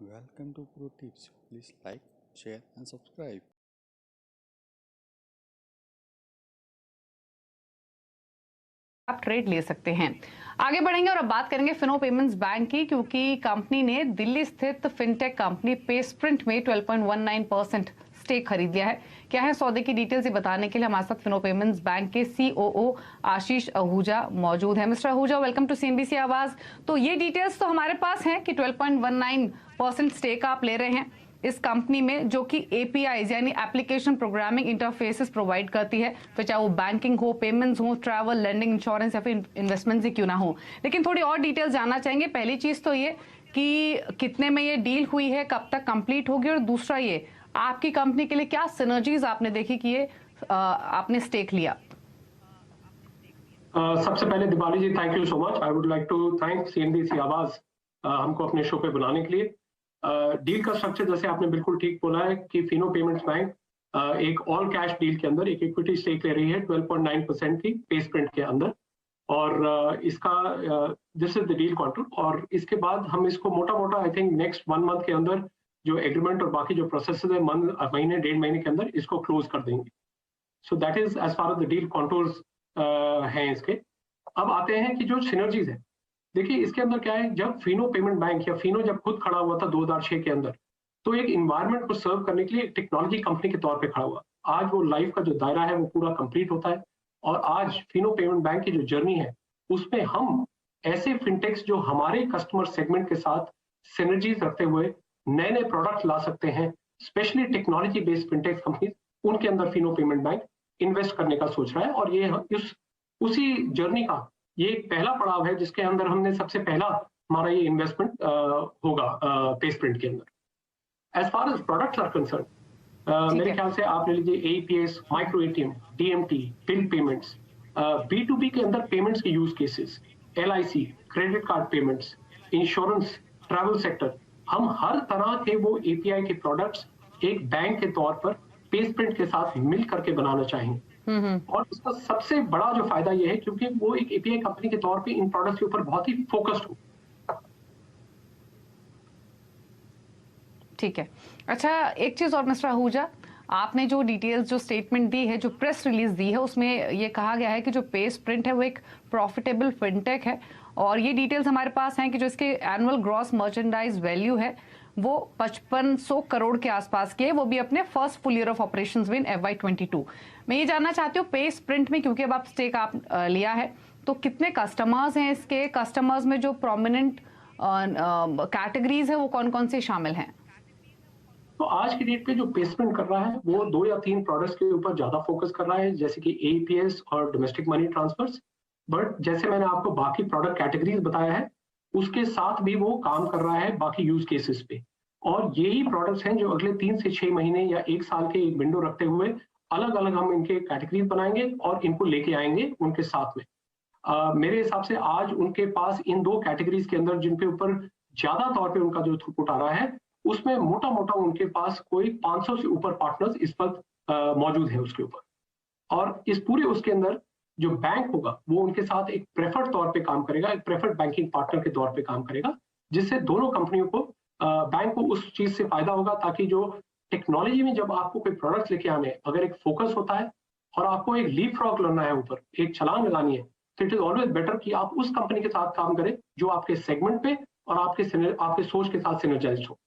Welcome to Pro Tips. Please like, share and subscribe. आप trade ले सकते हैं। आगे बढ़ेंगे और अब बात करेंगे फिनो पेमेंट्स बैंक की, क्योंकि कंपनी ने दिल्ली स्थित फिनटेक कंपनी पेस्प्रिंट में 12.19% स्टेक खरीद लिया है। क्या है सौदे की डिटेल्स ये बताने के लिए हमारे साथ फिनो पेमेंट्स बैंक के सीओओ आशीष आहूजा मौजूद है। Mister Ahuja, welcome to CNBC Awaaz. तो ये डिटेल्स तो हमारे पास हैं कि 12.19% स्टेक आप ले रहे हैं इस कंपनी में, जो कि एपीआईज यानी एप्लीकेशन प्रोग्रामिंग इंटरफेसेस प्रोवाइड करती है, फिर चाहे वो बैंकिंग हो, पेमेंट्स हो, ट्रैवल, लेंडिंग, इंश्योरेंस या फिर इन्वेस्टमेंट्स ही क्यों ना हो। लेकिन थोड़ी और डिटेल्स जानना चाहेंगे। पहली चीज तो ये कि कितने में ये डील हुई है, कब तक कंप्लीट होगी, और दूसरा ये आपकी कंपनी के लिए क्या सिनर्जीज आपने देखी कि ये आपने स्टेक लिया। सबसे पहले Diwali ji, thank you so much. I would like to thank CNBC Awaaz हमको अपने शो पे बुलाने के लिए। डील का स्ट्रक्चर जैसे आपने बिल्कुल ठीक बोला है कि फिनो पेमेंट्स बैंक एक ऑल कैश डील के अंदर एक इक्विटी स्टेक ले रही है 12.9% की पेस्प्रिंट के अंदर, और इसका this is the deal contour. और इसके बाद हम इसको मोटा मोटा आई थिंक नेक्स्ट 1 मंथ के अंदर जो एग्रीमेंट और बाकी जो प्रोसेस है महीने 1.5 महीने के अंदर इसको क्लोज कर देंगे। So that is as far as the deal contours हैं इसके। अब आते हैं कि जो सिनर्जीज है, देखिए इसके अंदर क्या है, जब फिनो पेमेंट बैंक या फिनो जब खुद खड़ा हुआ था 2006 के अंदर, तो एक इन्वायरमेंट को सर्व करने के लिए एक टेक्नोलॉजी कंपनी के तौर पे खड़ा हुआ। आज वो लाइफ का जो दायरा है वो पूरा कंप्लीट होता है, और आज फिनो पेमेंट बैंक की जो जर्नी है उसमें हम ऐसे फिनटेक्स जो हमारे कस्टमर सेगमेंट के साथ सिनर्जीज रखते हुए नए नए प्रोडक्ट ला सकते हैं, स्पेशली टेक्नोलॉजी बेस्ड फिनटेक्स कंपनी, उनके अंदर फिनो पेमेंट बैंक इन्वेस्ट करने का सोच रहा है। और ये उसी जर्नी का ये एक पहला पड़ाव है जिसके अंदर हमने सबसे पहला हमारा ये इन्वेस्टमेंट होगा पेस्प्रिंट के अंदर। As far as products are concern, मेरे ख्याल से आप ले लीजिए AEPS, micro ATM, DMT, bill payments, B2B के अंदर पेमेंट्स के use cases, LIC, credit card payments, insurance, travel sector, हम हर तरह के वो एपीआई के प्रोडक्ट्स एक बैंक के तौर पर पेस्प्रिंट के साथ मिल करके बनाना चाहेंगे। और इसका सबसे बड़ा जो फायदा ये है क्योंकि वो एक एपीआई कंपनी के तौर पे इन प्रोडक्ट्स के ऊपर बहुत ही फोकस्ड हो। ठीक है। अच्छा, एक चीज और मिस्टर आहूजा, आपने जो डिटेल्स, जो स्टेटमेंट दी है, जो प्रेस रिलीज दी है, उसमें ये कहा गया है कि जो पेस्प्रिंट है वो एक प्रॉफिटेबल फिनटेक है, और ये डिटेल्स हमारे पास हैं कि जो इसके एनुअल ग्रॉस मर्चेंडाइज वैल्यू है वो 5500 करोड़ के आसपास की है, वो भी अपने first full year of operations में FY22। मैं ये जानना चाहती हूँ पेस्प्रिंट में, क्योंकि अब आप स्टेक आप लिया है, तो कितने कस्टमर्स हैं इसके, कस्टमर्स में जो प्रोमिनेंट कैटेगरीज है वो कौन कौन से शामिल हैं? तो आज की डेट पे जो पेस्प्रिंट कर रहा है वो 2 या 3 प्रोडक्ट्स के ऊपर ज्यादा फोकस कर रहा है, जैसे कि एईपीएस और डोमेस्टिक मनी ट्रांसफर्स। बट जैसे मैंने आपको बाकी प्रोडक्ट कैटेगरीज बताया है, उसके साथ भी वो काम कर रहा है बाकी यूज केसेस पे। और यही प्रोडक्ट्स हैं जो अगले 3 से 6 महीने या 1 साल के एक विंडो रखते हुए अलग अलग हम इनके कैटेगरीज बनाएंगे और इनको लेके आएंगे उनके साथ में। मेरे हिसाब से आज उनके पास इन 2 कैटेगरीज के अंदर जिनके ऊपर ज्यादा तौर पे उनका जो थ्रूपुट आ रहा है, उसमें मोटा मोटा उनके पास कोई 500 से ऊपर पार्टनर्स इस वक्त मौजूद है उसके ऊपर। और इस पूरे उसके अंदर जो बैंक होगा वो उनके साथ एक प्रेफर्ड तौर पे काम करेगा, एक प्रेफर्ड बैंकिंग पार्टनर के तौर पे काम करेगा, जिससे दोनों कंपनियों को बैंक को उस चीज से फायदा होगा, ताकि जो टेक्नोलॉजी में जब आपको कोई प्रोडक्ट लेके आने, अगर एक फोकस होता है और आपको एक लीप फ्रॉग करना है, ऊपर एक छलांग लगानी है, तो इट इज ऑलवेज बेटर कि आप उस कंपनी के साथ काम करें जो आपके सेगमेंट पे और आपके सोच के साथ सिनर्जाइज्ड हो।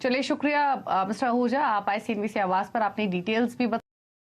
चलिए, शुक्रिया मिस्टर आहूजा, आप आए सीएनबीसी आवाज पर, आपने डिटेल्स भी